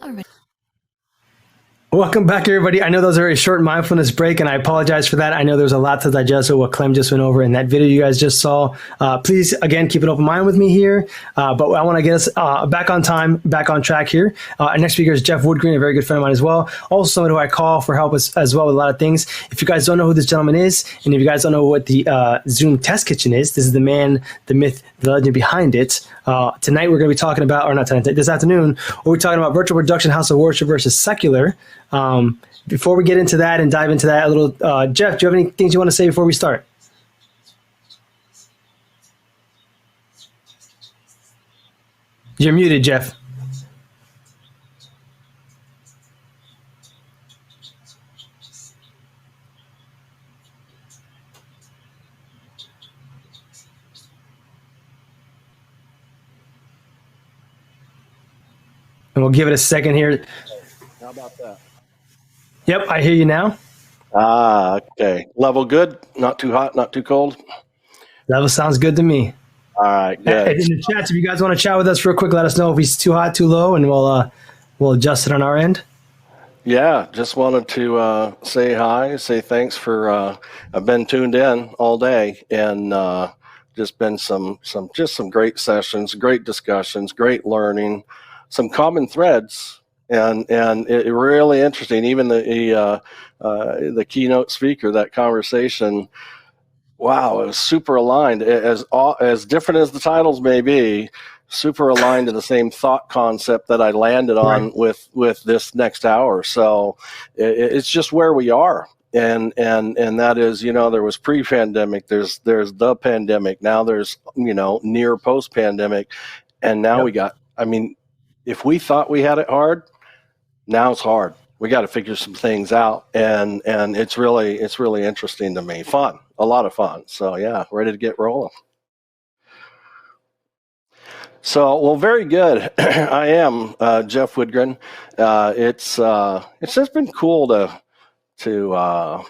All right. Welcome back, everybody. I know that was a very short mindfulness break, and I apologize for that. I know there's a lot to digest of what Clem just went over in that video you guys just saw. Please, again, keep an open mind with me here. But I want to get us back on time, back on track here. Our next speaker is Jef Widgren, a very good friend of mine as well. Also, someone who I call for help as well with a lot of things. If you guys don't know who this gentleman is, and if you guys don't know what the Zoom Test Kitchen is, this is the man, the myth, the legend behind it. Tonight, we're going to be talking about, or not tonight, this afternoon, we're talking about virtual production, house of worship versus secular. Before we get into that and dive into that a little, Jef, do you have any things you want to say before we start? You're muted, Jef. And we'll give it a second here. How about that? Yep, I hear you now. Okay. Level good? Not too hot, not too cold? Level sounds good to me. All right, good. In the chat, if you guys want to chat with us real quick, let us know if he's too hot, too low, and we'll adjust it on our end. Yeah, just wanted to say hi, say thanks for I've been tuned in all day, and just been some great sessions, great discussions, great learning, some common threads, and it really interesting. Even the keynote speaker, that conversation, wow, it was super aligned. As different as the titles may be, super aligned to the same thought concept that I landed on with this next hour. So it's just where we are. And that is, there was pre-pandemic, there's the pandemic, now there's, near post-pandemic, and now we got, if we thought we had it hard, now it's hard. We got to figure some things out, and it's really interesting to me. Fun, a lot of fun. So yeah, ready to get rolling. So, well, very good. I am Jef Widgren. It's just been cool to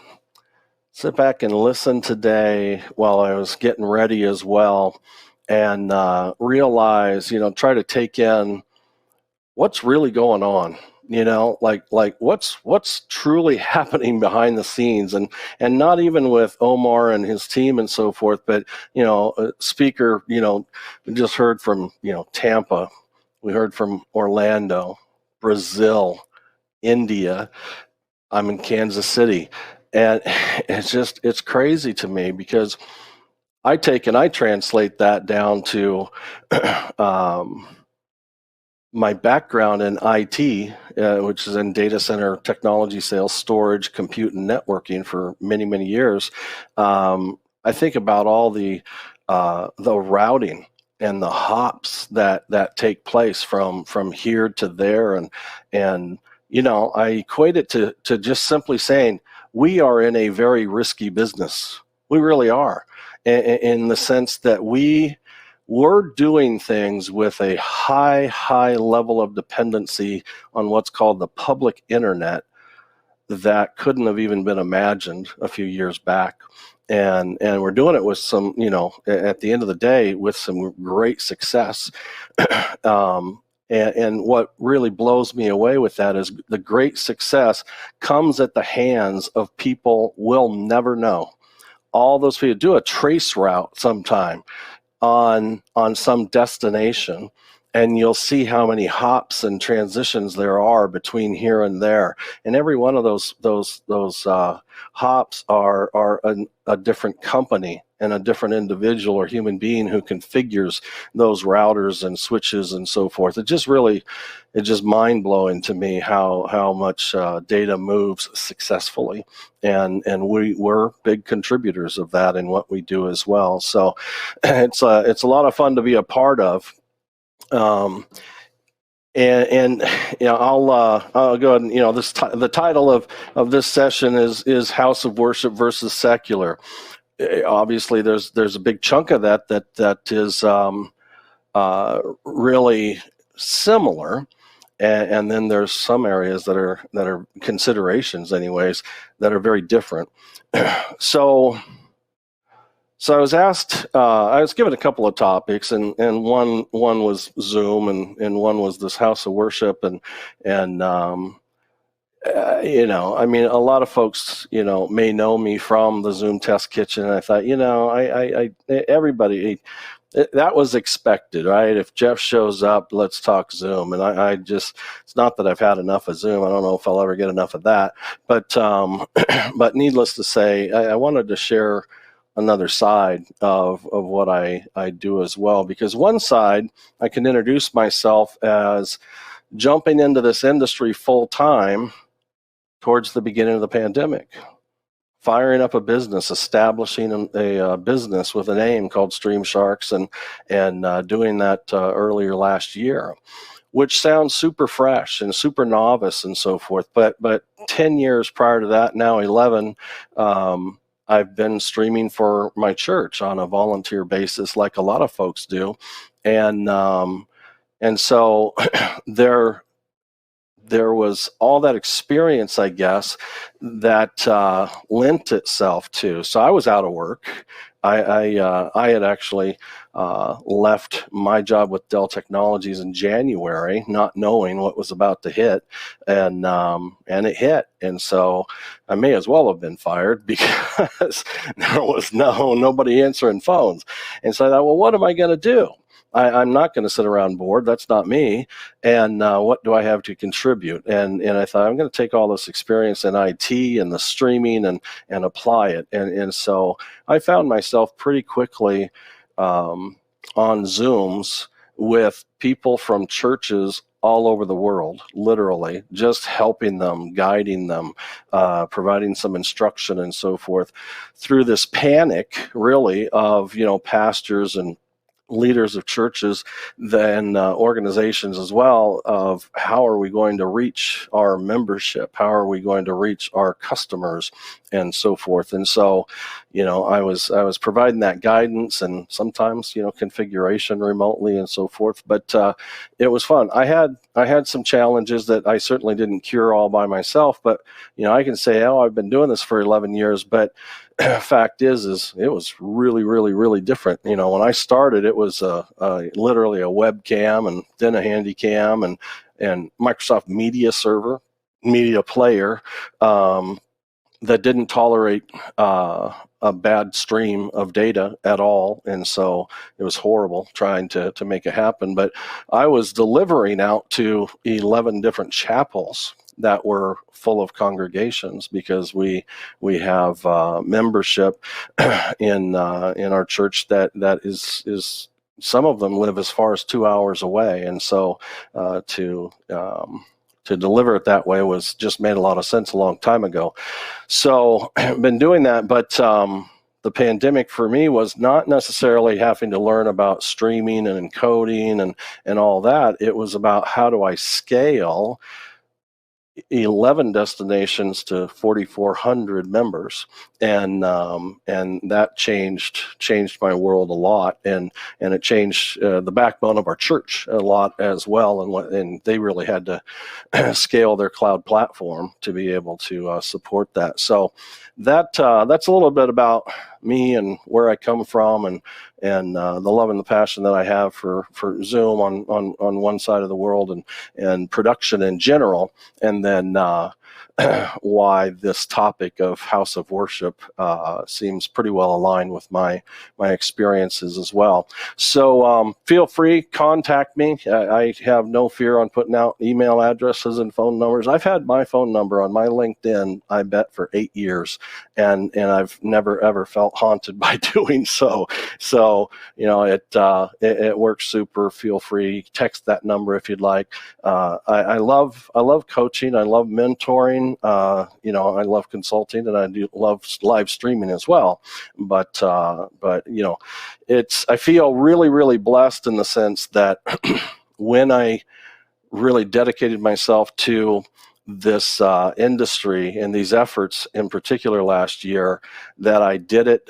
sit back and listen today while I was getting ready as well, and realize, try to take in what's really going on. Like what's truly happening behind the scenes, and not even with Omar and his team and so forth, but a speaker, we just heard from Tampa, we heard from Orlando, Brazil, India. I'm in Kansas City, and it's crazy to me, because I translate that down to my background in IT, which is in data center technology sales, storage, compute, and networking for many, many years. I think about all the routing and the hops that take place from here to there, and I equate it to just simply saying we are in a very risky business. We really are, in the sense that we're doing things with a high level of dependency on what's called the public internet that couldn't have even been imagined a few years back. And we're doing it with some, at the end of the day, with some great success. And what really blows me away with that is the great success comes at the hands of people we'll never know. All those people do a trace route sometime on some destination, and you'll see how many hops and transitions there are between here and there, and every one of those hops are a different company and a different individual or human being who configures those routers and switches and so forth. It's just mind-blowing to me how much data moves successfully, and we're big contributors of that in what we do as well. So it's a lot of fun to be a part of. I'll go ahead and the title of this session is House of Worship versus Secular. Obviously, there's a big chunk of that is really similar, and then there's some areas that are considerations, anyways, that are very different. So So I was asked, I was given a couple of topics, and one was Zoom, and one was this house of worship, and I mean, a lot of folks, may know me from the Zoom test kitchen. And I thought, everybody, that was expected, right? If Jef shows up, let's talk Zoom. And I just, it's not that I've had enough of Zoom. I don't know if I'll ever get enough of that. But, but needless to say, I wanted to share another side of what I do as well, because one side, I can introduce myself as jumping into this industry full time towards the beginning of the pandemic, firing up a business, establishing a business with a name called Stream Sharks, and doing that earlier last year, which sounds super fresh and super novice and so forth. But 10 years prior to that, now 11, I've been streaming for my church on a volunteer basis, like a lot of folks do, and so there was all that experience, I guess, that lent itself to. So I was out of work. I had actually left my job with Dell Technologies in January, not knowing what was about to hit, and it hit. And so I may as well have been fired, because there was nobody answering phones. And so I thought, well, what am I going to do? I'm not going to sit around bored. That's not me. And what do I have to contribute? And I thought, I'm going to take all this experience in IT and the streaming and apply it. And so I found myself pretty quickly on Zooms with people from churches all over the world, literally, just helping them, guiding them, providing some instruction and so forth through this panic, really, of, pastors and leaders of churches, then organizations as well, of how are we going to reach our membership? How are we going to reach our customers and so forth? And so, I was providing that guidance, and sometimes, configuration remotely and so forth, but it was fun. I had some challenges that I certainly didn't cure all by myself, but, I can say, I've been doing this for 11 years, but fact is it was really, really, really different. When I started, it was literally a webcam, and then a handy cam, and Microsoft media player, that didn't tolerate a bad stream of data at all. And so it was horrible trying to make it happen. But I was delivering out to 11 different chapels that were full of congregations, because we have membership in our church that is some of them live as far as 2 hours away, and so to deliver it that way was just made a lot of sense a long time ago. So I've been doing that, but the pandemic for me was not necessarily having to learn about streaming and encoding and all that. It was about, how do I scale 11 destinations to 4,400 members, and that changed my world a lot, and it changed the backbone of our church a lot as well, and they really had to scale their cloud platform to be able to support that. So that's a little bit about me and where I come from, and the love and the passion that I have for Zoom on one side of the world, and production in general, and then why this topic of house of worship seems pretty well aligned with my experiences as well. So feel free, contact me. I have no fear on putting out email addresses and phone numbers. I've had my phone number on my LinkedIn, I bet, for 8 years, and I've never ever felt haunted by doing so. So it works super. Feel free, text that number if you'd like. I love coaching. I love mentoring. I love consulting, and I do love live streaming as well. But I feel really, really blessed in the sense that when I really dedicated myself to this industry and these efforts in particular last year, that I did it.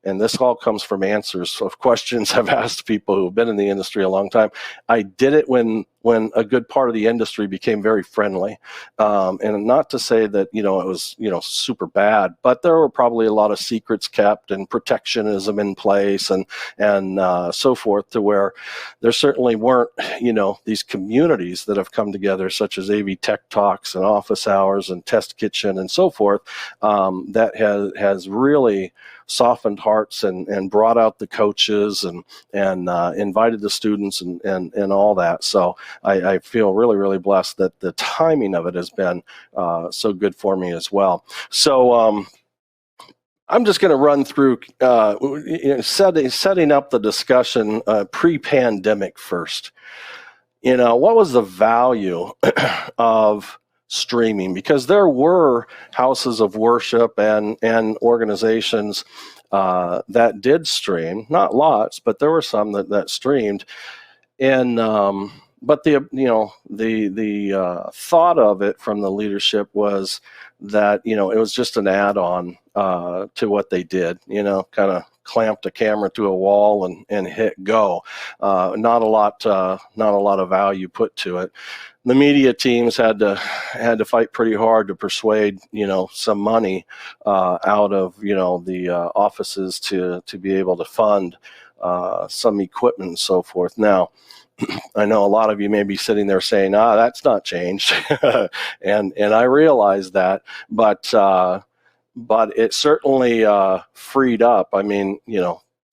And this all comes from answers of questions I've asked people who've been in the industry a long time. I did it when when a good part of the industry became very friendly. And not to say that, it was, super bad, but there were probably a lot of secrets kept and protectionism in place and so forth, to where there certainly weren't, these communities that have come together, such as AV Tech Talks and Office Hours and Test Kitchen and so forth, that has really softened hearts and brought out the coaches and invited the students and all that. So I feel really, really blessed that the timing of it has been so good for me as well. So I'm just going to run through setting up the discussion pre-pandemic first. What was the value of streaming? Because there were houses of worship and organizations that did stream, not lots, but there were some that streamed. And but the thought of it from the leadership was that it was just an add-on to what they did. Kind of clamped a camera to a wall and hit go. Not a lot of value put to it. The media teams had to fight pretty hard to persuade some money out of the offices to be able to fund some equipment and so forth. Now, I know a lot of you may be sitting there saying, that's not changed. and I realize that, but it certainly freed up. I mean,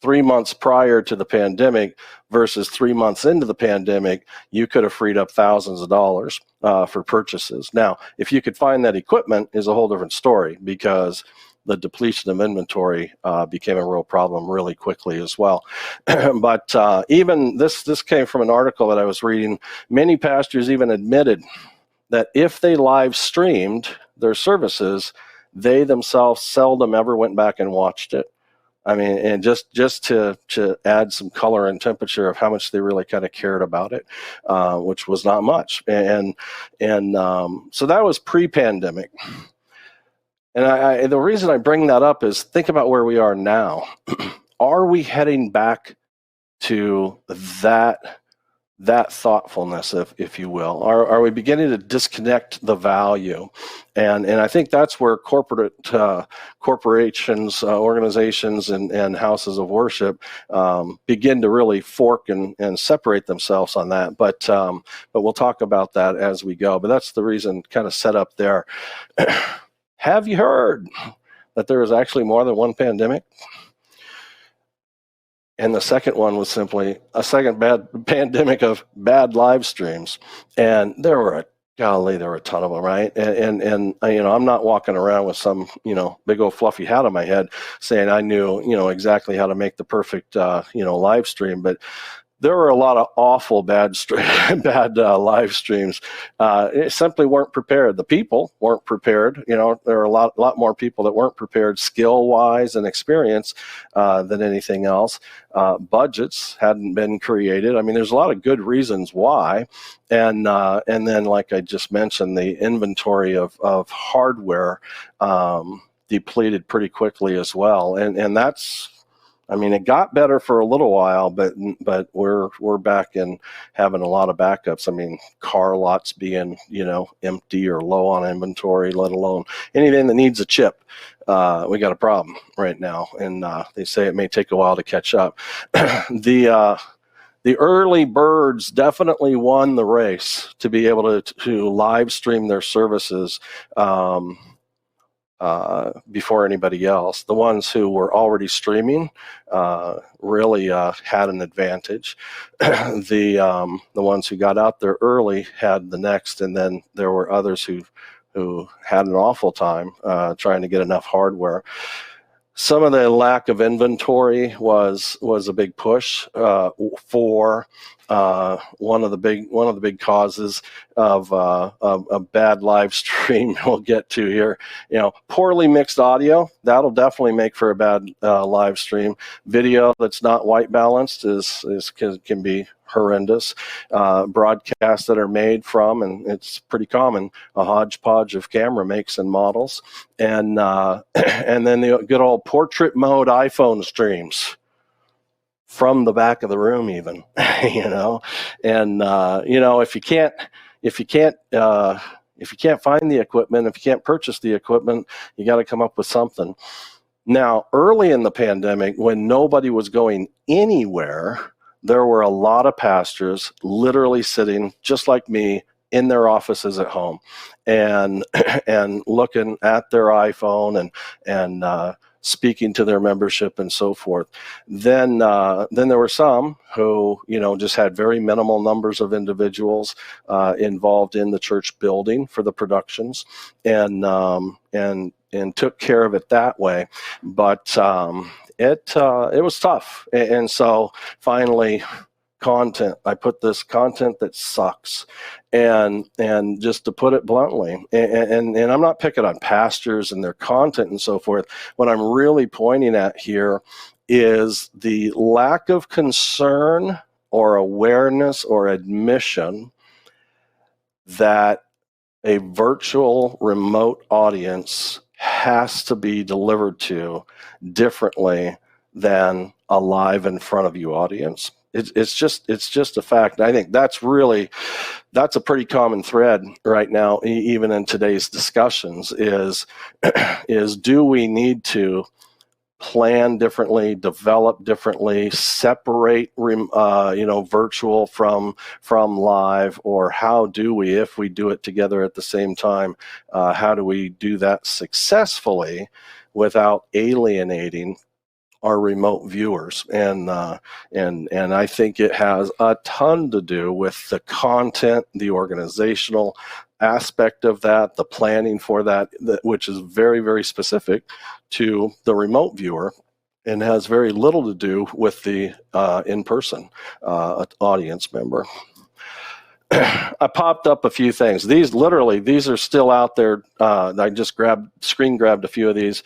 3 months prior to the pandemic versus 3 months into the pandemic, you could have freed up thousands of dollars for purchases. Now, if you could find that equipment is a whole different story, because the depletion of inventory became a real problem really quickly as well. But even this came from an article that I was reading. Many pastors even admitted that if they live streamed their services, they themselves seldom ever went back and watched it. I mean, and just to add some color and temperature of how much they really kind of cared about it, which was not much. And so that was pre-pandemic. And the reason I bring that up is, think about where we are now. Are we heading back to that thoughtfulness, if you will? Are we beginning to disconnect the value? And I think that's where corporations, organizations, and houses of worship begin to really fork and separate themselves on that. But we'll talk about that as we go. But that's the reason, kind of set up there. Have you heard that there is actually more than one pandemic? And the second one was simply a second bad pandemic of bad live streams. And there were a ton of them, right? And I'm not walking around with some, big old fluffy hat on my head saying I knew, exactly how to make the perfect, live stream. But there were a lot of awful bad live streams. It simply weren't prepared. The people weren't prepared. There are a lot more people that weren't prepared, skill-wise and experience, than anything else. Budgets hadn't been created. I mean, there's a lot of good reasons why. And then, like I just mentioned, the inventory of hardware depleted pretty quickly as well. And that's, I mean, it got better for a little while, but we're back in having a lot of backups. I mean, car lots being, empty or low on inventory, let alone anything that needs a chip. We got a problem right now, and they say it may take a while to catch up. The early birds definitely won the race to be able to live stream their services before anybody else. The ones who were already streaming really had an advantage. The ones who got out there early had the next, and then there were others who had an awful time trying to get enough hardware. Some of the lack of inventory was a big push for one of the big causes of a bad live stream. We'll get to here. Poorly mixed audio, that'll definitely make for a bad live stream. Video that's not white balanced can be horrendous. Broadcasts that are made from, and it's pretty common, a hodgepodge of camera makes and models, and then the good old portrait mode iPhone streams. from the back of the room even, and if you can't find the equipment, if you can't purchase the equipment, you got to come up with something. Now, early in the pandemic, when nobody was going anywhere, there were a lot of pastors literally sitting just like me in their offices at home and and looking at their iPhone and speaking to their membership and so forth. Then there were some who just had very minimal numbers of individuals involved in the church building for the productions, and took care of it that way. But it was tough, and so finally, I put this content that sucks, and just to put it bluntly, and I'm not picking on pastors and their content and so forth. What I'm really pointing at here is the lack of concern or awareness or admission that a virtual remote audience has to be delivered to differently than a live in front of you audience. It's just a fact. I think that's a pretty common thread right now, even in today's discussions, is do we need to plan differently, develop differently, separate virtual from live, or how do we, if we do it together at the same time, how do we do that successfully without alienating our remote viewers? And I think it has a ton to do with the content, the organizational aspect of that, the planning for that, which is very, very specific to the remote viewer and has very little to do with the in-person audience member. I popped up a few things. These are still out there. I just screen grabbed a few of these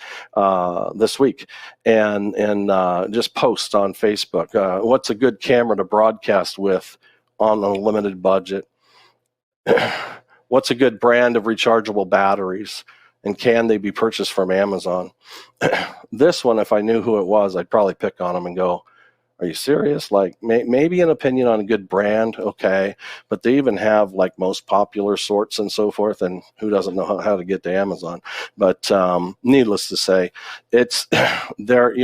this week and just post on Facebook. What's a good camera to broadcast with on a limited budget? What's a good brand of rechargeable batteries, and can they be purchased from Amazon? This one, if I knew who it was, I'd probably pick on them and go, are you serious? Like maybe an opinion on a good brand, okay, but they even have like most popular sorts and so forth, and who doesn't know how to get to Amazon? But needless to say, it's there.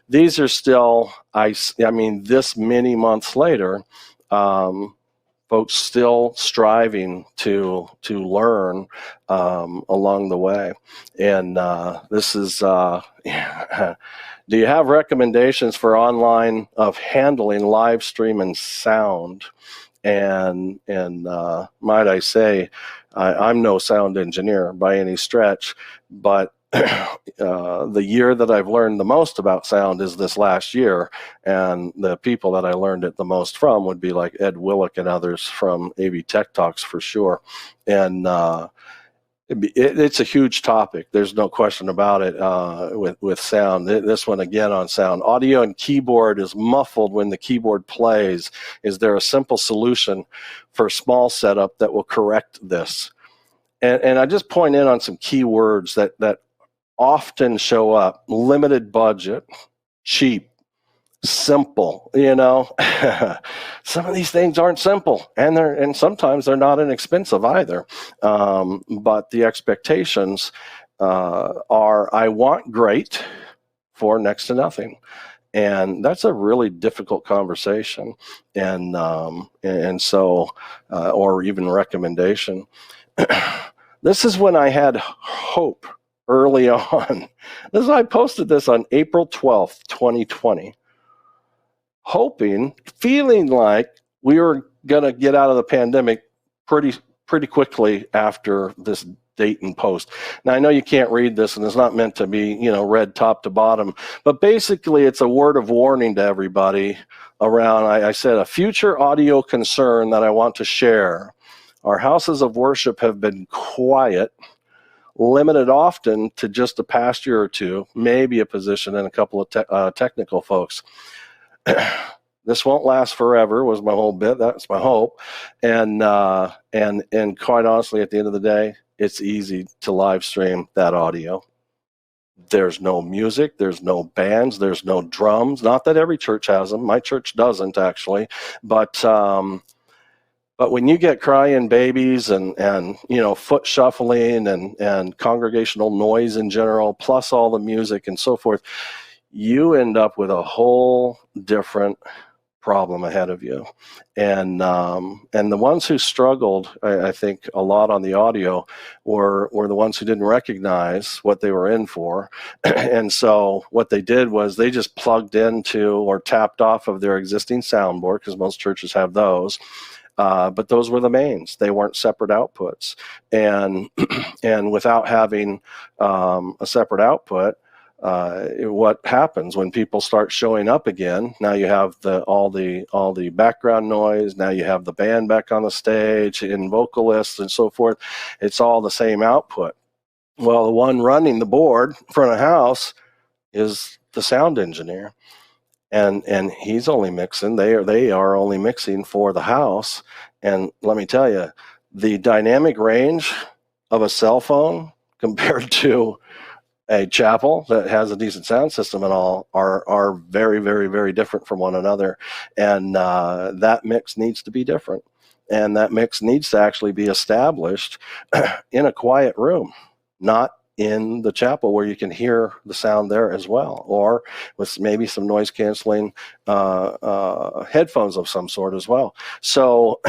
These are still, I mean, this many months later, folks still striving to learn along the way, and this is. Do you have recommendations for online of handling live stream and sound? And might I say, I'm no sound engineer by any stretch, but the year that I've learned the most about sound is this last year, and the people that I learned it the most from would be like Ed Willick and others from AV Tech Talks for sure. And it's a huge topic. There's no question about it with sound. This one again on sound. Audio and keyboard is muffled when the keyboard plays. Is there a simple solution for a small setup that will correct this? And I just point in on some key words that often show up: limited budget, cheap, simple. Some of these things aren't simple, and sometimes they're not inexpensive either. But the expectations are, I want great for next to nothing, and that's a really difficult conversation, and so or even recommendation. This is when I had hope early on. I posted this on April 12th, 2020. Feeling like we were going to get out of the pandemic pretty quickly after this date and post. Now, I know you can't read this, and it's not meant to be, read top to bottom, but basically it's a word of warning to everybody around, I said, a future audio concern that I want to share. Our houses of worship have been quiet, limited often to just a pastor or two, maybe a position and a couple of technical folks. This won't last forever was my whole bit. That's my hope. And quite honestly, at the end of the day, it's easy to live stream that audio. There's no music, there's no bands, there's no drums. Not that every church has them. My church doesn't, actually. But when you get crying babies and foot shuffling and congregational noise in general, plus all the music and so forth, you end up with a whole different problem ahead of you. And the ones who struggled, I think, a lot on the audio were the ones who didn't recognize what they were in for. And so what they did was they just plugged into or tapped off of their existing soundboard, because most churches have those. But those were the mains. They weren't separate outputs. And and without having a separate output, what happens when people start showing up again? Now you have all the background noise. Now you have the band back on the stage and vocalists and so forth. It's all the same output. Well, the one running the board in front of the house is the sound engineer. And he's only mixing. They are only mixing for the house. And let me tell you, the dynamic range of a cell phone compared to a chapel that has a decent sound system and all are very, very, very different from one another. And that mix needs to be different. And that mix needs to actually be established in a quiet room, not in the chapel where you can hear the sound there as well, or with maybe some noise canceling headphones of some sort as well. So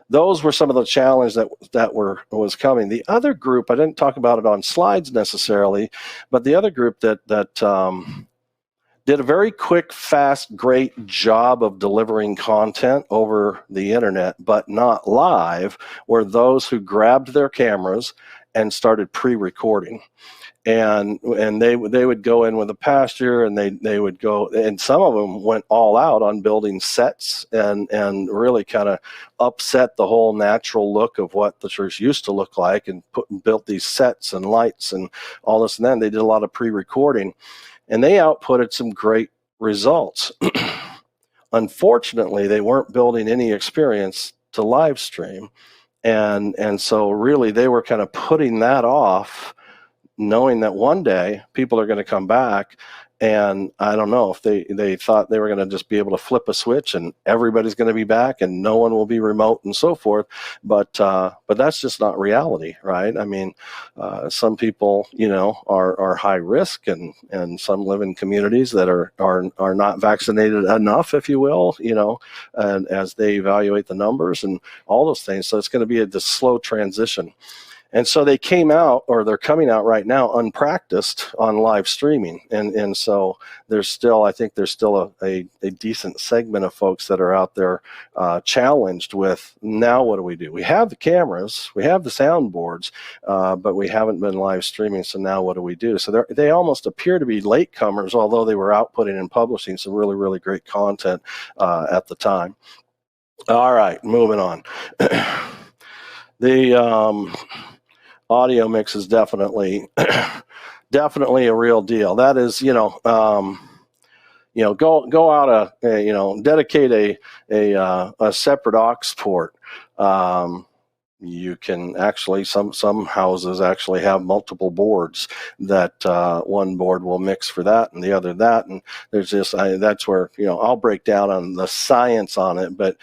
those were some of the challenges that was coming. The other group, I didn't talk about it on slides necessarily, but the other group that did a very quick, fast, great job of delivering content over the internet, but not live, were those who grabbed their cameras and started pre-recording. And they would go in with a pastor, and they would go, and some of them went all out on building sets and really kind of upset the whole natural look of what the church used to look like, and built these sets and lights and all this and that. And they did a lot of pre-recording, and they outputted some great results. Unfortunately, they weren't building any experience to live stream. And so really they were kind of putting that off, knowing that one day people are going to come back. And I don't know if they thought they were going to just be able to flip a switch and everybody's going to be back and no one will be remote and so forth. But that's just not reality, right? I mean, some people, are high risk, and some live in communities that are not vaccinated enough, if you will, and as they evaluate the numbers and all those things. So it's going to be a slow transition. And so they came out, or they're coming out right now, unpracticed on live streaming. And so I think there's still a decent segment of folks that are out there challenged with, now what do we do? We have the cameras, we have the soundboards, but we haven't been live streaming, so now what do we do? So they almost appear to be latecomers, although they were outputting and publishing some really, really great content at the time. All right, moving on. The audio mix is definitely a real deal. That is, go out dedicate a separate aux port. You can actually, some houses actually have multiple boards that one board will mix for that and the other that, and there's that's where I'll break down on the science on it, but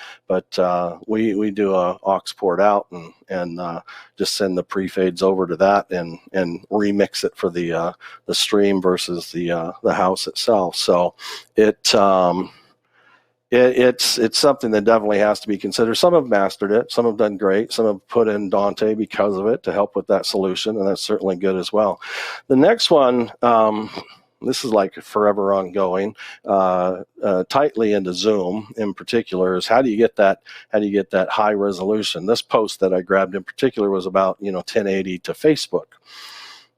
we do a aux port out and just send the pre-fades over to that and remix it for the stream versus the house itself. So it's something that definitely has to be considered. Some have mastered it. Some have done great. Some have put in Dante because of it to help with that solution, and that's certainly good as well. The next one, this is like forever ongoing, tightly into Zoom in particular, is how do you get that high resolution? This post that I grabbed in particular was about 1080 to Facebook.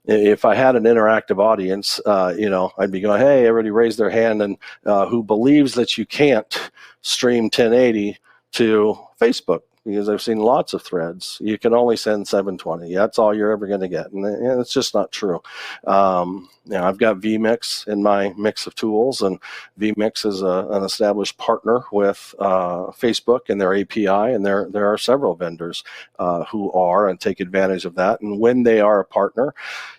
If I had an interactive audience, I'd be going, hey, everybody raise their hand, and who believes that you can't stream 1080 to Facebook, because I've seen lots of threads. You can only send 720. That's all you're ever going to get, and it's just not true. I've got vMix in my mix of tools, and vMix is an established partner with Facebook and their API, and there are several vendors who are and take advantage of that. And when they are a partner,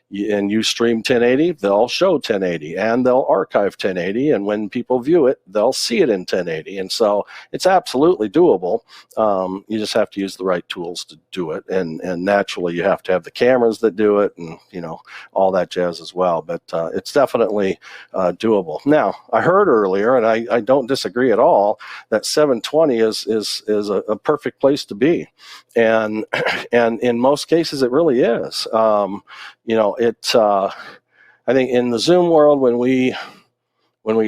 and you stream 1080, they'll show 1080 and they'll archive 1080. And when people view it, they'll see it in 1080. And so it's absolutely doable. You just have to use the right tools to do it. And naturally, you have to have the cameras that do it and, all that jazz as well. But it's definitely doable. Now, I heard earlier, and I don't disagree at all, that 720 is a perfect place to be. And in most cases, it really is. I think in the Zoom world, when we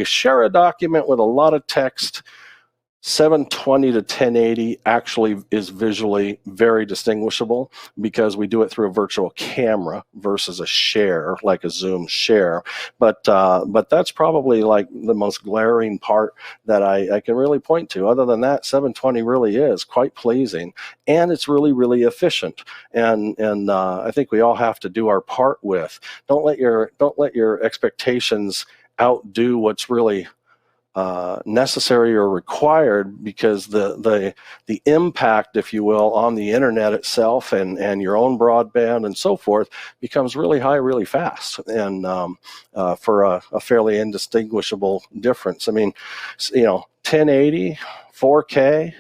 share a document with a lot of text, 720 to 1080 actually is visually very distinguishable because we do it through a virtual camera versus a share, like a Zoom share. But that's probably like the most glaring part that I can really point to. Other than that, 720 really is quite pleasing, and it's really, really efficient. And I think we all have to do our part with. Don't let your expectations outdo what's really necessary or required, because the impact, if you will, on the internet itself and your own broadband and so forth becomes really high really fast, and for a fairly indistinguishable difference. I mean, 1080, 4K,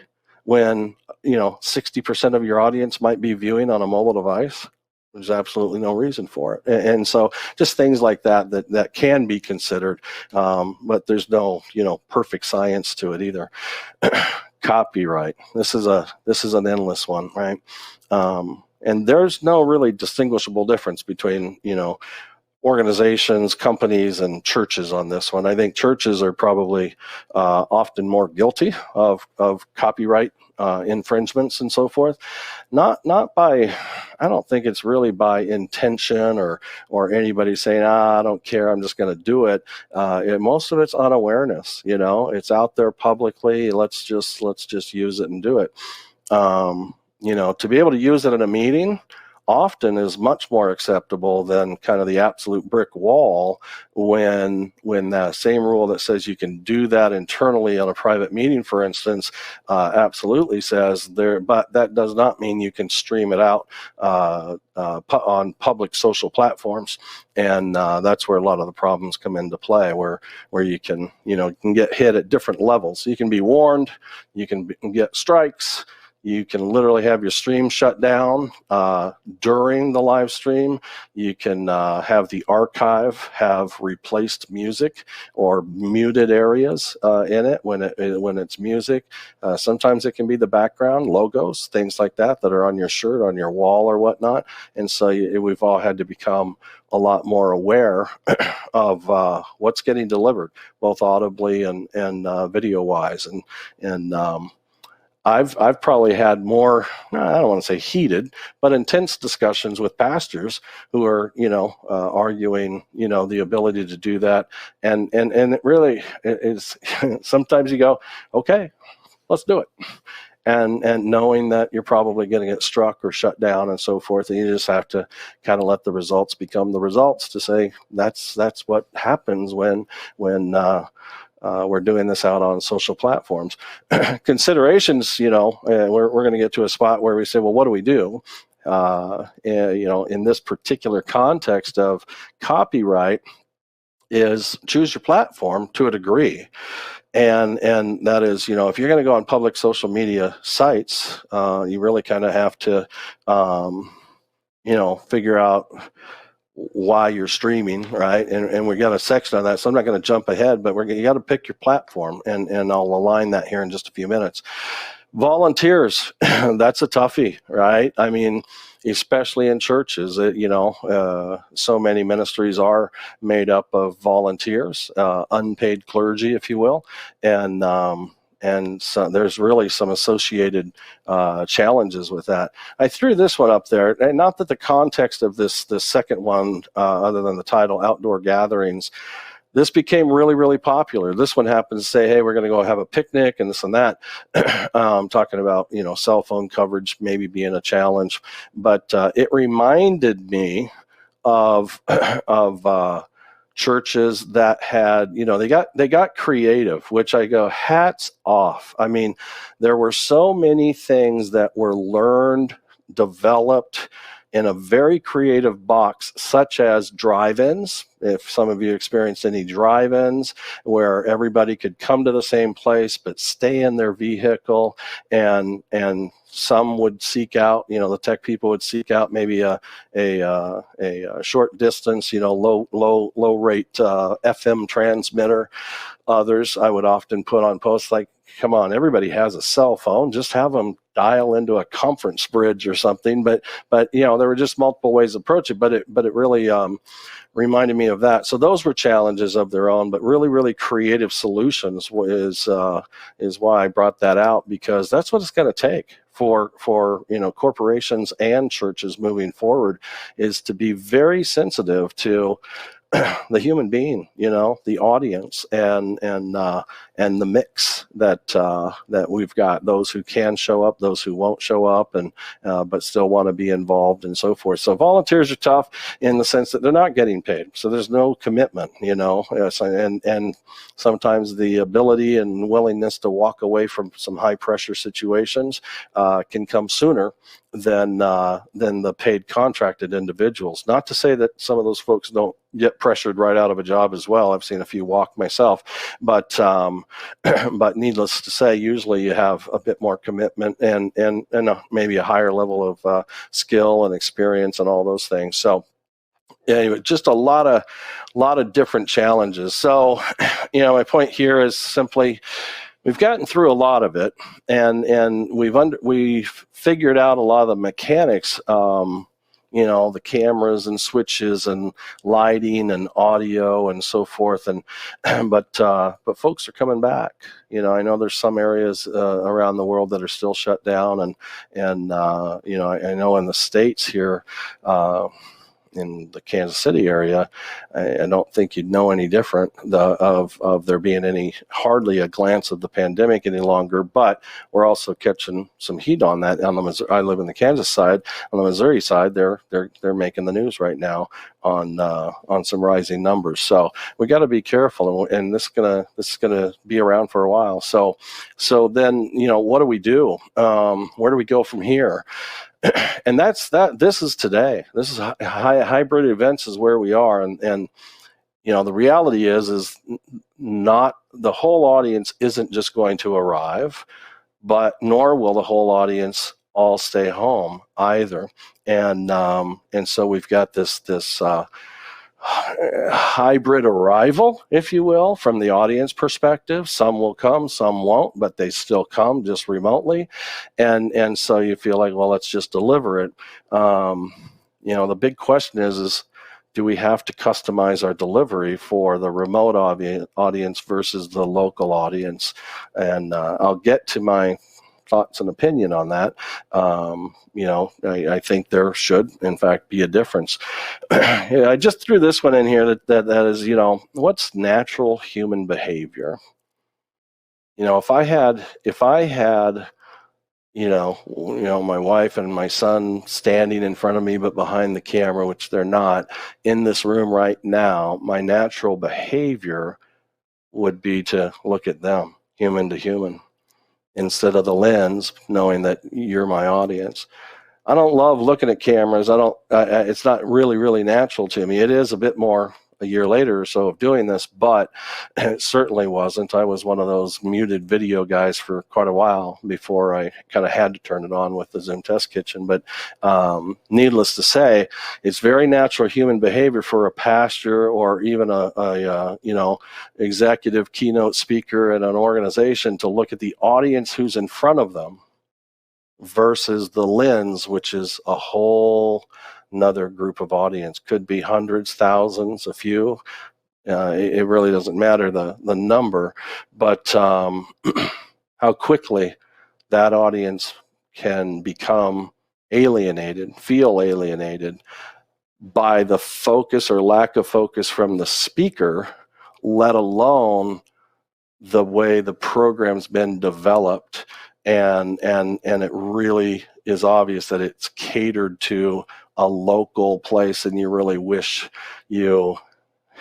when 60% of your audience might be viewing on a mobile device, there's absolutely no reason for it. And so just things like that can be considered, but there's no perfect science to it either. Copyright. This is an endless one, right? And there's no really distinguishable difference between organizations, companies, and churches on this one. I think churches are probably often more guilty of copyright infringements and so forth. Not by, I don't think it's really by intention or anybody saying, I don't care, I'm just going to do it. Most of it's unawareness. It's out there publicly. Let's just use it and do it. To be able to use it in a meeting often is much more acceptable than kind of the absolute brick wall when that same rule that says you can do that internally on a private meeting, for instance, absolutely says there, but that does not mean you can stream it out on public social platforms. And that's where a lot of the problems come into play, where you can get hit at different levels. You can be warned, you can get strikes. You can literally have your stream shut down during the live stream. You can have the archive have replaced music or muted areas in it when it's music. Sometimes it can be the background, logos, things like that are on your shirt, on your wall or whatnot. And so we've all had to become a lot more aware of what's getting delivered, both audibly and video-wise. And I've probably had more, I don't want to say heated, but intense discussions with pastors who are, arguing, the ability to do that. And it really is, sometimes you go, okay, let's do it. And knowing that you're probably going to get struck or shut down and so forth, and you just have to kind of let the results become the results, to say that's what happens when we're doing this out on social platforms. Considerations, we're going to get to a spot where we say, well, what do we do? In this particular context of copyright, is choose your platform to a degree. And that is, if you're going to go on public social media sites, you really kind of have to, figure out why you're streaming, right? And we got a section on that, so I'm not going to jump ahead, but you got to pick your platform, and I'll align that here in just a few minutes. Volunteers, that's a toughie, right? I mean, especially in churches, so many ministries are made up of volunteers, unpaid clergy, if you will, and so there's really some associated challenges with that. I threw this one up there, and not that the context of this second one, other than the title, Outdoor Gatherings, this became really, really popular. This one happens to say, hey, we're going to go have a picnic and this and that. Talking about, cell phone coverage maybe being a challenge. But it reminded me of churches that had, they got creative, which I go, hats off. I mean, there were so many things that were learned, developed, in a very creative box, such as drive-ins. If some of you experienced any drive-ins where everybody could come to the same place but stay in their vehicle, and some would seek out, the tech people would seek out maybe a short distance, low rate FM transmitter. Others I would often put on posts like, come on, everybody has a cell phone, just have them dial into a conference bridge or something. But there were just multiple ways to approach it, but it really reminded me of that. So those were challenges of their own, but really, really creative solutions is why I brought that out, because that's what it's going to take for corporations and churches moving forward, is to be very sensitive to the human being, the audience, and the mix that we've got, those who can show up, those who won't show up, and but still want to be involved, and so forth. So volunteers are tough in the sense that they're not getting paid, so there's no commitment, and sometimes the ability and willingness to walk away from some high pressure situations can come sooner than the paid contracted individuals. Not to say that some of those folks don't get pressured right out of a job as well. I've seen a few walk myself, but but needless to say, usually you have a bit more commitment and maybe a higher level of skill and experience and all those things. So anyway, just a lot of different challenges. So my point here is simply, we've gotten through a lot of it, and we've figured out a lot of the mechanics, the cameras and switches and lighting and audio and so forth, and but folks are coming back. I know there's some areas around the world that are still shut down, and I know in the States here, in the Kansas City area, I don't think you'd know any different of there being hardly a glance of the pandemic any longer. But we're also catching some heat on that. I live in the Kansas side. On the Missouri side, they're making the news right now on some rising numbers. So we got to be careful, and this is gonna be around for a while. So then what do we do? Where do we go from here? And this is today. This is hybrid events is where we are, and the reality is not the whole audience isn't just going to arrive, but nor will the whole audience all stay home either, and so we've got this hybrid arrival, if you will, from the audience perspective. Some will come, some won't, but they still come, just remotely, and so you feel like, well, let's just deliver it. The big question is do we have to customize our delivery for the remote audience versus the local audience? And I'll get to my thoughts and opinion on that. I think there should, in fact, be a difference. I just threw this one in here that is, what's natural human behavior? If I had, my wife and my son standing in front of me, but behind the camera, which they're not, in this room right now, my natural behavior would be to look at them, human to human, instead of the lens, knowing that you're my audience. I don't love looking at cameras. It's not really, really natural to me. It is a bit more a year later or so of doing this, but it certainly wasn't. I was one of those muted video guys for quite a while before I kind of had to turn it on with the Zoom Test Kitchen. But needless to say, it's very natural human behavior for a pastor or even a executive keynote speaker at an organization to look at the audience who's in front of them versus the lens, which is a whole another group of audience. Could be hundreds, thousands, a few. It really doesn't matter the number, but how quickly that audience can become alienated, feel alienated by the focus or lack of focus from the speaker, let alone the way the program's been developed. And it really is obvious that it's catered to a local place, and you really wish you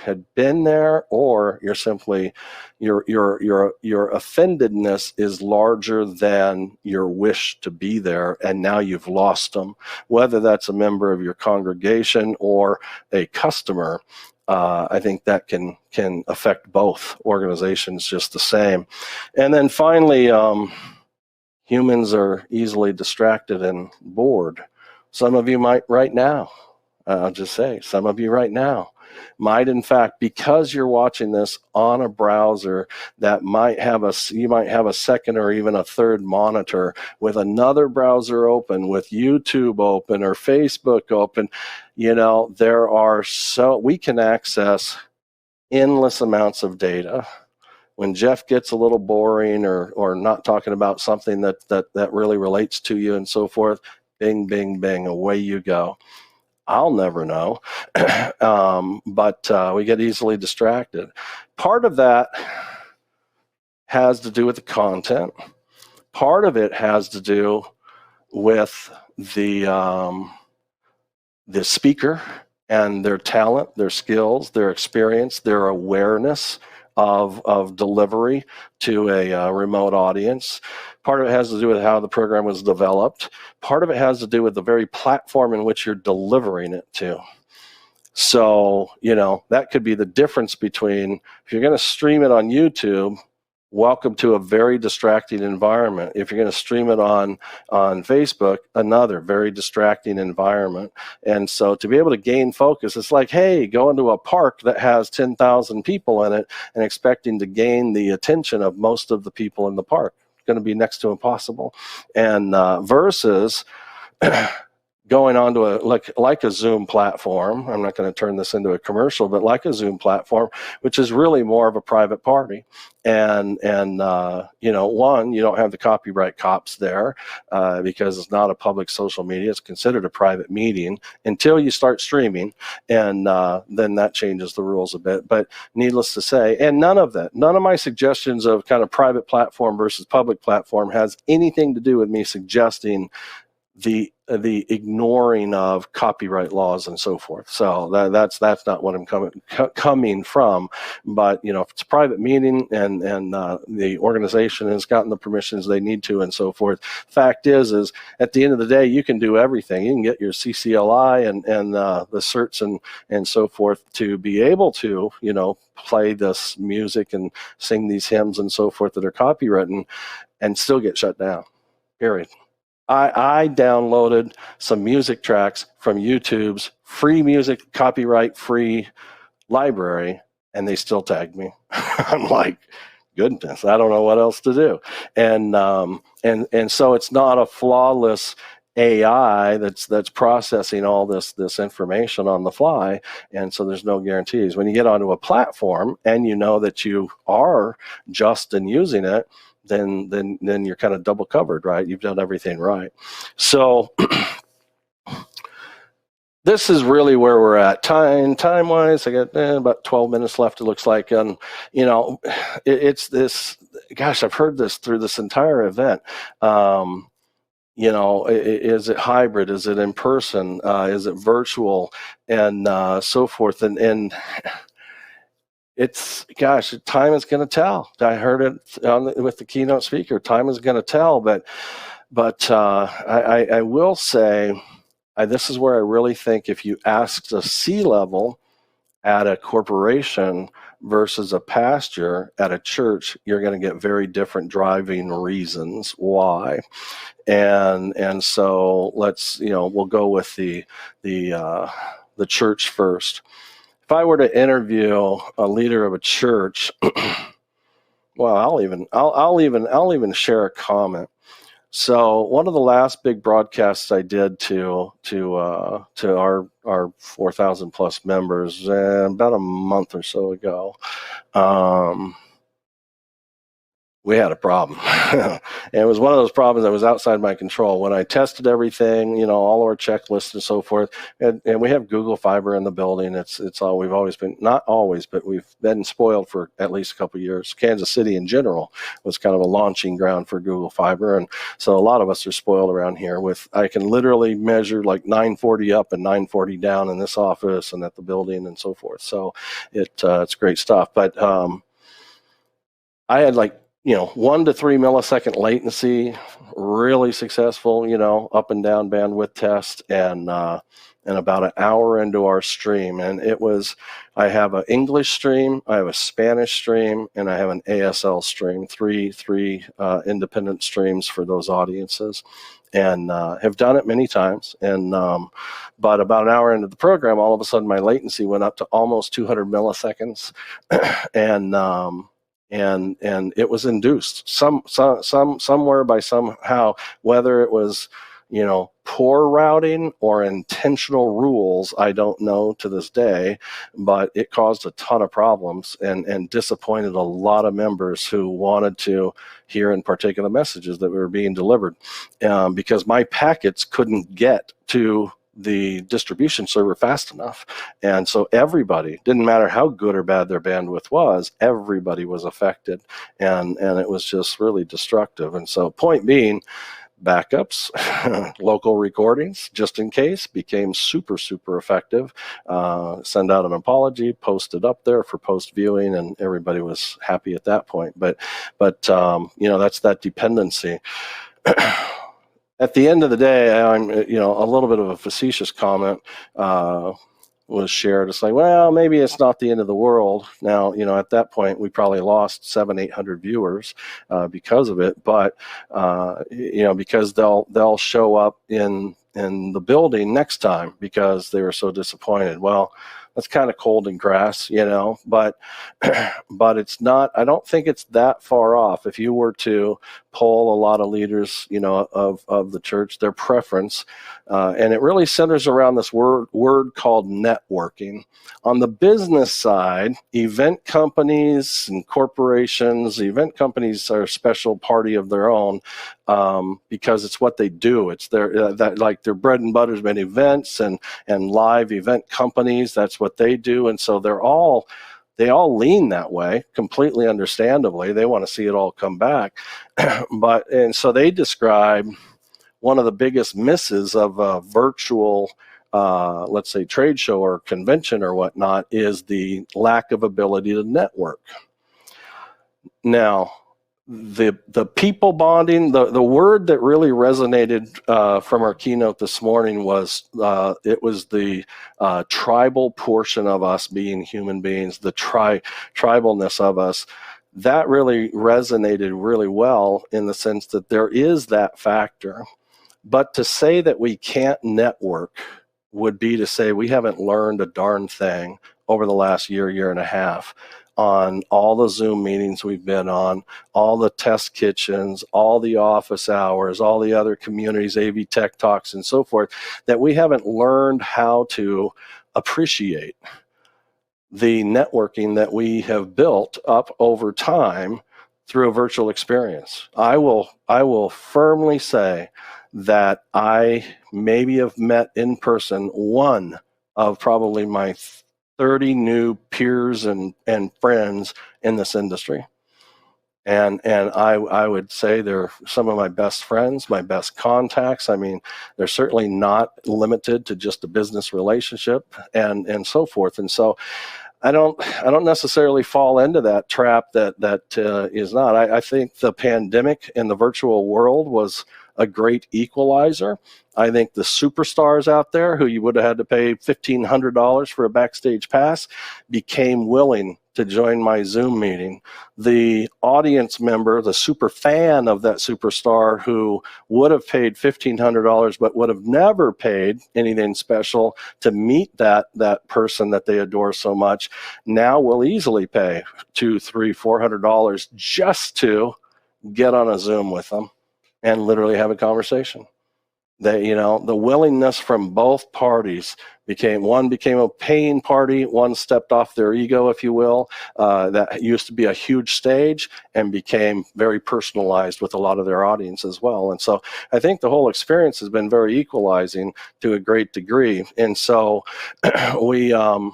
had been there, or you're simply your offendedness is larger than your wish to be there, and now you've lost them, whether that's a member of your congregation or a customer. I think that can affect both organizations just the same. And then finally, humans are easily distracted and bored. Some of you might right now. I'll just say, some of you right now might, in fact, because you're watching this on a browser that you might have a second or even a third monitor with another browser open, with YouTube open or Facebook open. We can access endless amounts of data. When Jef gets a little boring or not talking about something that really relates to you and so forth, bing, bing, bing, away you go. I'll never know, but we get easily distracted. Part of that has to do with the content. Part of it has to do with the speaker and their talent, their skills, their experience, their awareness of delivery to a remote audience. Part of it has to do with how the program was developed. Part of it has to do with the very platform in which you're delivering it to. So, that could be the difference between, if you're going to stream it on YouTube, welcome to a very distracting environment. If you're going to stream it on Facebook, another very distracting environment. And so to be able to gain focus, it's like, hey, going to a park that has 10,000 people in it and expecting to gain the attention of most of the people in the park. It's going to be next to impossible. And versus going on to like a Zoom platform. I'm not going to turn this into a commercial, but like a Zoom platform, which is really more of a private party. And one, you don't have the copyright cops there because it's not a public social media. It's considered a private meeting until you start streaming, and then that changes the rules a bit. But needless to say, and none of my suggestions of kind of private platform versus public platform has anything to do with me suggesting the ignoring of copyright laws and so forth. So that's not what I'm coming from. But if it's a private meeting and the organization has gotten the permissions they need to and so forth, fact is at the end of the day, you can do everything. You can get your CCLI and the certs and so forth to be able to play this music and sing these hymns and so forth that are copywritten and still get shut down. Period. I downloaded some music tracks from YouTube's free music, copyright-free library, and they still tagged me. I'm like, goodness, I don't know what else to do. And so it's not a flawless AI that's processing all this information on the fly, and so there's no guarantees. When you get onto a platform and you know that you are just in using it, then you're kind of double covered, right? You've done everything right. So this is really where we're at time-wise. I got about 12 minutes left, it looks like. And, it's this, gosh, I've heard this through this entire event. Is it hybrid? Is it in person? Is it virtual? And so forth. And it's, gosh, time is going to tell. I heard it with the keynote speaker. Time is going to tell, but I will say, this is where I really think if you ask the C-level at a corporation versus a pastor at a church, you're going to get very different driving reasons why. And so let's, we'll go with the church first. If I were to interview a leader of a church, well, I'll even share a comment. So one of the last big broadcasts I did to our 4,000 plus members about a month or so ago, we had a problem. And it was one of those problems that was outside my control. When I tested everything, all our checklists and so forth, and we have Google Fiber in the building. It's all we've always been, not always, but we've been spoiled for at least a couple of years. Kansas City in general was kind of a launching ground for Google Fiber. And so a lot of us are spoiled around here with, I can literally measure like 940 up and 940 down in this office and at the building and so forth. So it's great stuff. But I had 1 to 3 millisecond latency, really successful, up and down bandwidth test, and about an hour into our stream. And I have an English stream, I have a Spanish stream, and I have an ASL stream, three independent streams for those audiences. And have done it many times. And but about an hour into the program, all of a sudden my latency went up to almost 200 milliseconds. And it was induced somewhere by somehow, whether it was poor routing or intentional rules, I don't know to this day, but it caused a ton of problems and disappointed a lot of members who wanted to hear and partake in the messages that were being delivered, because my packets couldn't get to the distribution server fast enough. And so everybody, didn't matter how good or bad their bandwidth was, everybody was affected, and it was just really destructive. And so point being, backups, local recordings, just in case, became super, super effective. Send out an apology, post it up there for post viewing, and everybody was happy at that point. But that's that dependency. At the end of the day, I'm, a little bit of a facetious comment was shared. It's like, well, maybe it's not the end of the world. Now, at that point, we probably lost 700-800 viewers because of it. But because they'll show up in the building next time because they were so disappointed. Well, that's kind of cold and crass, but it's not, I don't think it's that far off. If you were to poll a lot of leaders, of the church, their preference, and it really centers around this word called networking. On the business side, event companies and corporations, event companies are a special party of their own, because it's what they do. It's their their bread and butter's been events and live event companies. That's what they do, and so they all lean that way, completely understandably. They want to see it all come back, and so they describe one of the biggest misses of a virtual, let's say, trade show or convention or whatnot, is the lack of ability to network. Now, the people bonding, the word that really resonated from our keynote this morning was it was the tribal portion of us being human beings, the tribalness of us. That really resonated really well in the sense that there is that factor. But to say that we can't network would be to say we haven't learned a darn thing over the last year and a half on all the Zoom meetings we've been on, all the test kitchens, all the office hours, all the other communities, AV Tech Talks and so forth, that we haven't learned how to appreciate the networking that we have built up over time through a virtual experience. I will firmly say that I maybe have met in person one of probably my 30 new peers and friends in this industry. And I would say they're some of my best friends, my best contacts. I mean, they're certainly not limited to just a business relationship and so forth. And so I don't necessarily fall into that trap that is not. I think the pandemic in the virtual world was a great equalizer. I think the superstars out there who you would have had to pay $1,500 for a backstage pass became willing to join my Zoom meeting. The audience member, the super fan of that superstar who would have paid $1,500 but would have never paid anything special to meet that person that they adore so much, now will easily pay $200, $300, $400 just to get on a Zoom with them and literally have a conversation. The willingness from both parties became a paying party. One stepped off their ego, if you will. That used to be a huge stage and became very personalized with a lot of their audience as well. And so I think the whole experience has been very equalizing to a great degree. And so I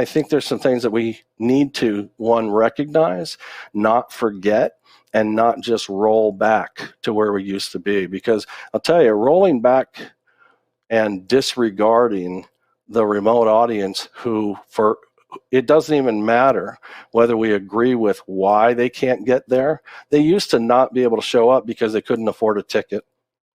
think there's some things that we need to, one, recognize, not forget, and not just roll back to where we used to be. Because I'll tell you, rolling back and disregarding the remote audience it doesn't even matter whether we agree with why they can't get there. They used to not be able to show up because they couldn't afford a ticket,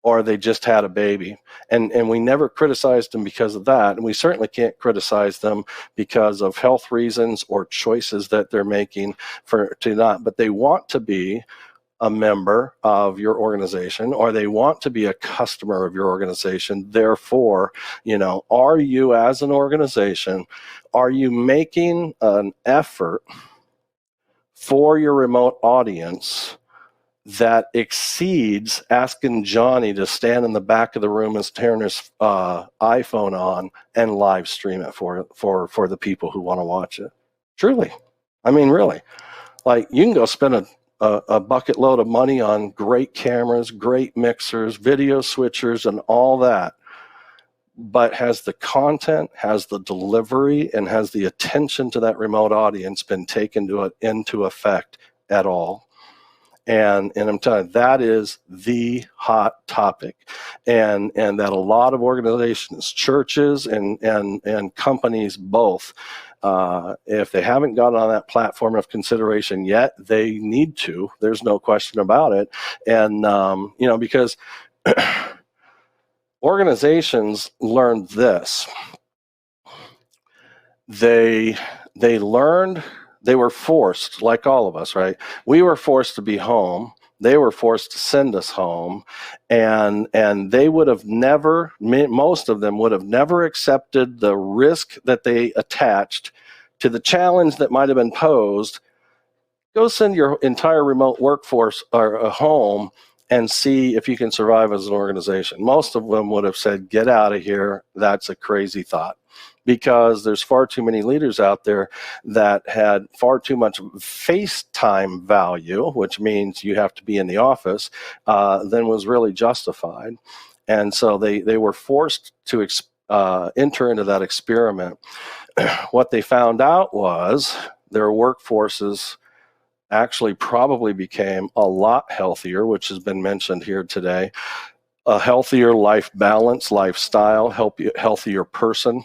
or they just had a baby. And we never criticized them because of that. And we certainly can't criticize them because of health reasons or choices that they're making to not. But they want to be a member of your organization, or they want to be a customer of your organization. Therefore, are you, as an organization, are you making an effort for your remote audience that exceeds asking Johnny to stand in the back of the room and turn his iPhone on and live stream it for the people who want to watch it? Truly. I mean, really. Like, you can go spend a bucket load of money on great cameras, great mixers, video switchers, and all that. But has the content, has the delivery, and has the attention to that remote audience been taken into effect at all? And I'm telling you, that is the hot topic, and that a lot of organizations, churches, and companies both, if they haven't gotten on that platform of consideration yet, they need to. There's no question about it. And because organizations learned this, they learned. They were forced, like all of us, right? We were forced to be home. They were forced to send us home. And they would have never, most of them would have never accepted the risk that they attached to the challenge that might have been posed. Go send your entire remote workforce or home and see if you can survive as an organization. Most of them would have said, get out of here. That's a crazy thought. Because there's far too many leaders out there that had far too much face time value, which means you have to be in the office, than was really justified. And so they were forced to enter into that experiment. What they found out was their workforces actually probably became a lot healthier, which has been mentioned here today. A healthier life balance, lifestyle, healthier person.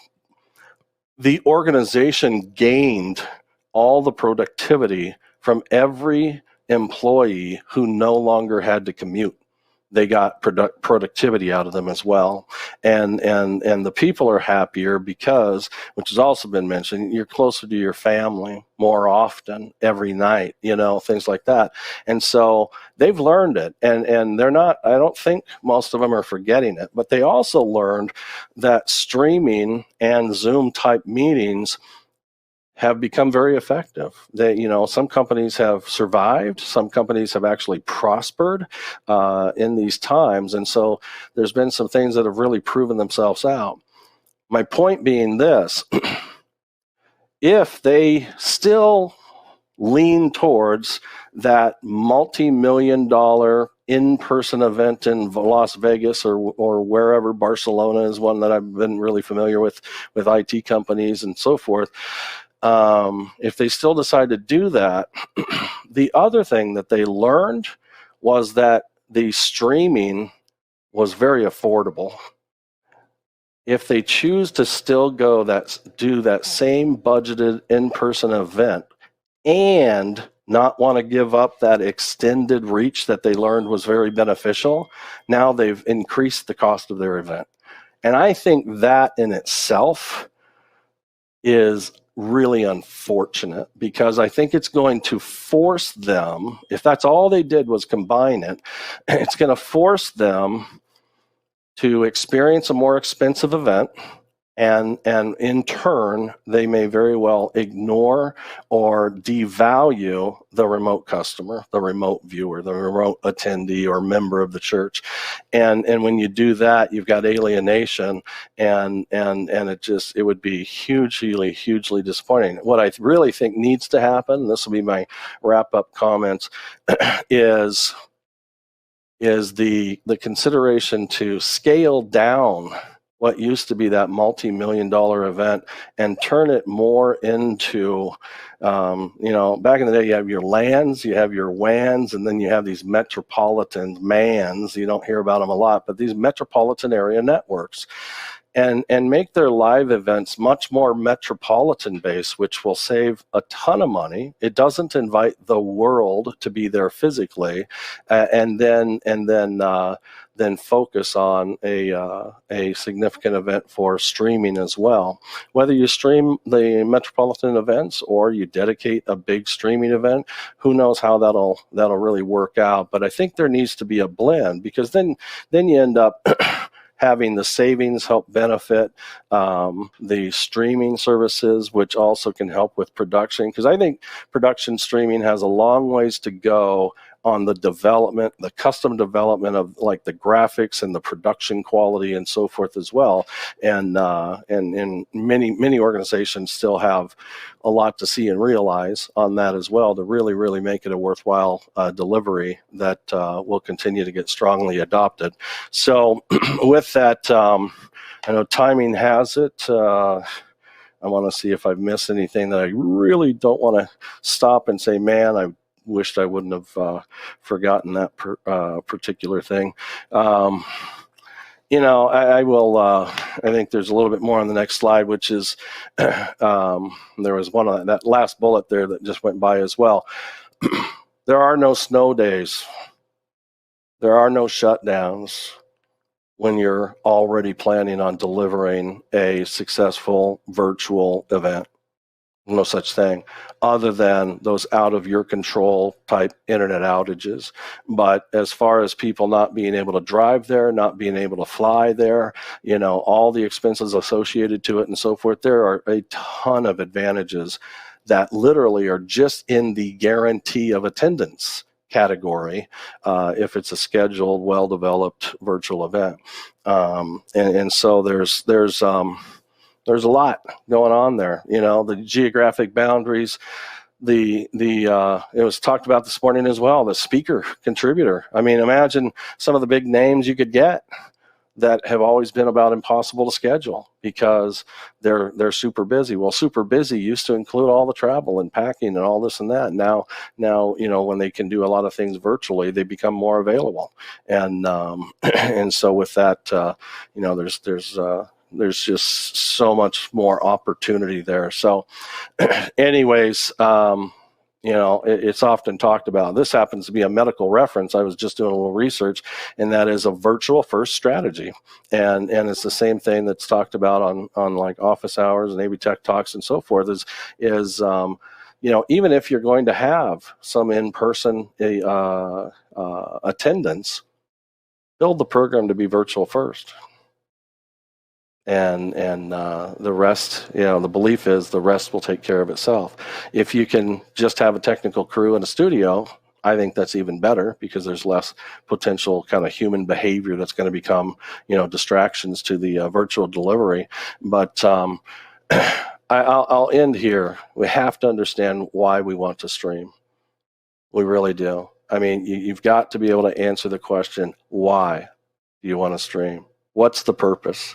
The organization gained all the productivity from every employee who no longer had to commute. They got productivity out of them as well. And the people are happier because, which has also been mentioned, you're closer to your family more often every night, things like that. And so they've learned it, and they're not, I don't think most of them are forgetting it, but they also learned that streaming and Zoom type meetings have become very effective. Some companies have survived. Some companies have actually prospered in these times. And so there's been some things that have really proven themselves out. My point being this, if they still lean towards that multi-million-dollar in-person event in Las Vegas or wherever, Barcelona is one that I've been really familiar with IT companies and so forth, if they still decide to do that, the other thing that they learned was that the streaming was very affordable. If they choose to still do that same budgeted in-person event and not want to give up that extended reach that they learned was very beneficial, now they've increased the cost of their event. And I think that in itself is really unfortunate, because I think it's going to force them, if that's all they did was combine it, it's going to force them to experience a more expensive event And in turn, they may very well ignore or devalue the remote customer, the remote viewer, the remote attendee or member of the church. And when you do that, you've got alienation, and it would be hugely disappointing. What I really think needs to happen, this will be my wrap-up comments, is the consideration to scale down what used to be that multi-million-dollar event and turn it more into, back in the day, you have your LANs, you have your WANs, and then you have these metropolitan MANs. You don't hear about them a lot, but these metropolitan area networks. And make their live events much more metropolitan based, which will save a ton of money. It doesn't invite the world to be there physically, and then focus on a significant event for streaming as well. Whether you stream the metropolitan events or you dedicate a big streaming event, who knows how that'll really work out. But I think there needs to be a blend, because then you end up having the savings help benefit the streaming services, which also can help with production. Because I think production streaming has a long ways to go on the development, the custom development of like the graphics and the production quality and so forth as well. And many organizations still have a lot to see and realize on that as well to really make it a worthwhile delivery that will continue to get strongly adopted. So with that, I know timing has it. I want to see if I've missed anything that I really don't want to stop and say, man, I wished I wouldn't have forgotten that particular thing. I will. I think there's a little bit more on the next slide, which is there was one of that last bullet there that just went by as well. There are no snow days. There are no shutdowns when you're already planning on delivering a successful virtual event. No such thing other than those out of your control type internet outages. But as far as people not being able to drive there, not being able to fly there, all the expenses associated to it and so forth, there are a ton of advantages that literally are just in the guarantee of attendance category if it's a scheduled, well-developed virtual event. And so there's a lot going on there. The geographic boundaries, it was talked about this morning as well, the speaker contributor. I mean, imagine some of the big names you could get that have always been about impossible to schedule because they're super busy. Well, super busy used to include all the travel and packing and all this and that. Now, when they can do a lot of things virtually, they become more available. And and so with that, there's just so much more opportunity there. So anyways, it's often talked about. This happens to be a medical reference. I was just doing a little research, and that is a virtual first strategy. And it's the same thing that's talked about on like office hours and AB Tech Talks and so forth is even if you're going to have some in-person attendance, build the program to be virtual first. And the rest, the belief is the rest will take care of itself. If you can just have a technical crew in a studio, I think that's even better because there's less potential kind of human behavior that's going to become, distractions to the virtual delivery. But I'll end here. We have to understand why we want to stream. We really do. I mean, you've got to be able to answer the question, why do you want to stream? What's the purpose?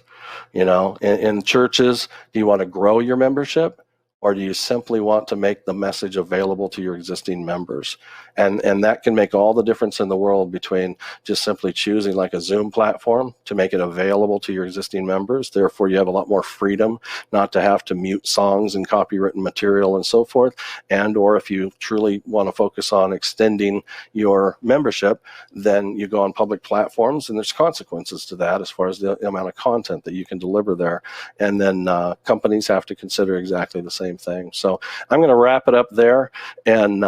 In churches, do you want to grow your membership, or do you simply want to make the message available to your existing members? And that can make all the difference in the world between just simply choosing like a Zoom platform to make it available to your existing members. Therefore, you have a lot more freedom not to have to mute songs and copywritten material and so forth. And or if you truly want to focus on extending your membership, then you go on public platforms, and there's consequences to that as far as the amount of content that you can deliver there. And then companies have to consider exactly the same same thing. So I'm going to wrap it up there. And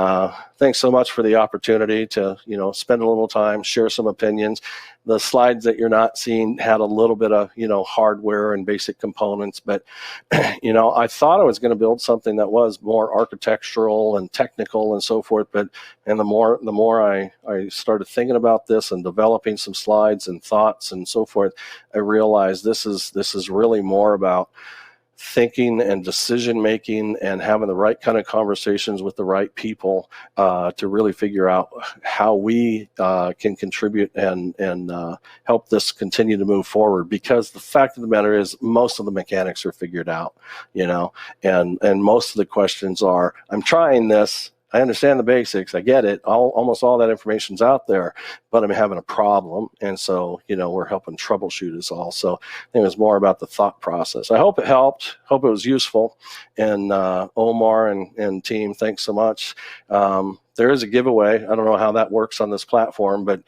thanks so much for the opportunity to, spend a little time, share some opinions. The slides that you're not seeing had a little bit of, hardware and basic components, but, I thought I was going to build something that was more architectural and technical and so forth. And the more I started thinking about this and developing some slides and thoughts and so forth, I realized this is really more about thinking and decision making and having the right kind of conversations with the right people to really figure out how we can contribute and help this continue to move forward. Because the fact of the matter is, most of the mechanics are figured out, and most of the questions are, I'm trying this. I understand the basics. I get it. Almost all that information's out there, but I'm having a problem. And so, we're helping troubleshoot us all. So I think it was more about the thought process. I hope it helped. Hope it was useful. And Omar and team, thanks so much. There is a giveaway. I don't know how that works on this platform, but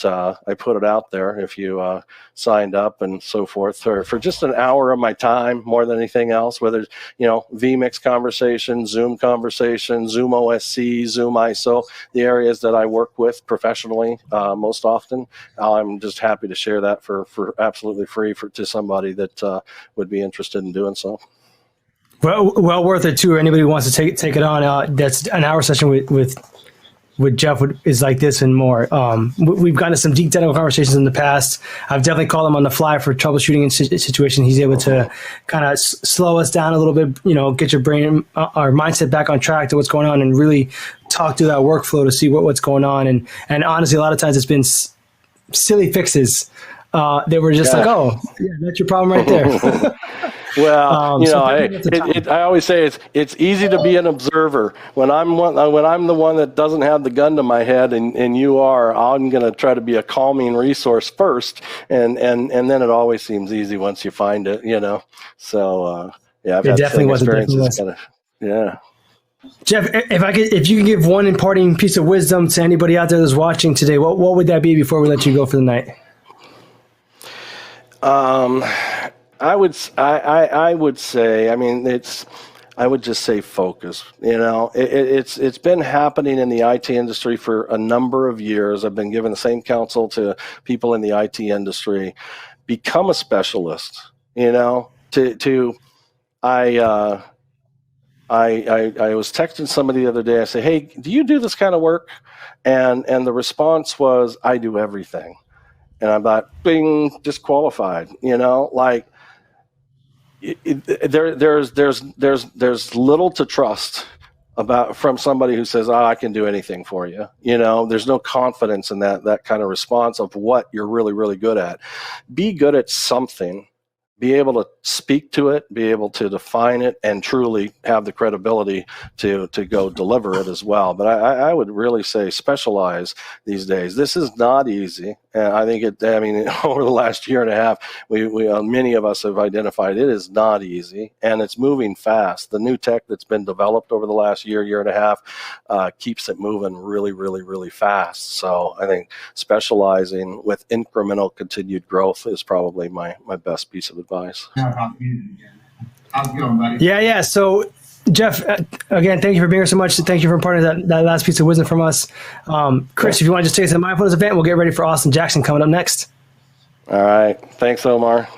I put it out there if you signed up and so forth for just an hour of my time more than anything else, whether it's, vMix conversation, Zoom conversation, Zoom OSC, Zoom ISO, the areas that I work with professionally most often. I'm just happy to share that for absolutely free to somebody that would be interested in doing so. Well worth it too. Anybody who wants to take it on, that's an hour session with Jef is like this and more. We've gotten to some deep technical conversations in the past. I've definitely called him on the fly for troubleshooting in situation. He's able to kind of slow us down a little bit, get your brain, our mindset back on track to what's going on, and really talk through that workflow to see what's going on. And honestly, a lot of times it's been silly fixes. They were just like, oh, yeah, that's your problem right there. Well, I always say it's easy to be an observer. When I'm the one that doesn't have the gun to my head, and you are, I'm going to try to be a calming resource first, and then it always seems easy once you find it, So I've had definitely was experiences. Yeah. Jef, if you could give one imparting piece of wisdom to anybody out there that's watching today, what would that be before we let you go for the night? I would say, I would just say focus. It's been happening in the IT industry for a number of years. I've been giving the same counsel to people in the IT industry. Become a specialist. I was texting somebody the other day. I said, "Hey, do you do this kind of work?" And the response was, "I do everything." And I'm like, bing, disqualified. There's little to trust from somebody who says, "Oh, I can do anything for you." There's no confidence in that kind of response of what you're really, really good at. Be good at something. Be able to speak to it, be able to define it, and truly have the credibility to go deliver it as well. But I would really say specialize these days. This is not easy. And I think over the last year and a half, we many of us have identified it is not easy, and it's moving fast. The new tech that's been developed over the last year and a half keeps it moving really, really, really fast. So I think specializing with incremental continued growth is probably my best piece of advice. How's it going, buddy? Yeah. So, Jef, again, thank you for being here so much. Thank you for imparting that last piece of wisdom from us. Chris, if you want to just take us to the mindfulness event, we'll get ready for Austin Jackson coming up next. All right. Thanks, Omar.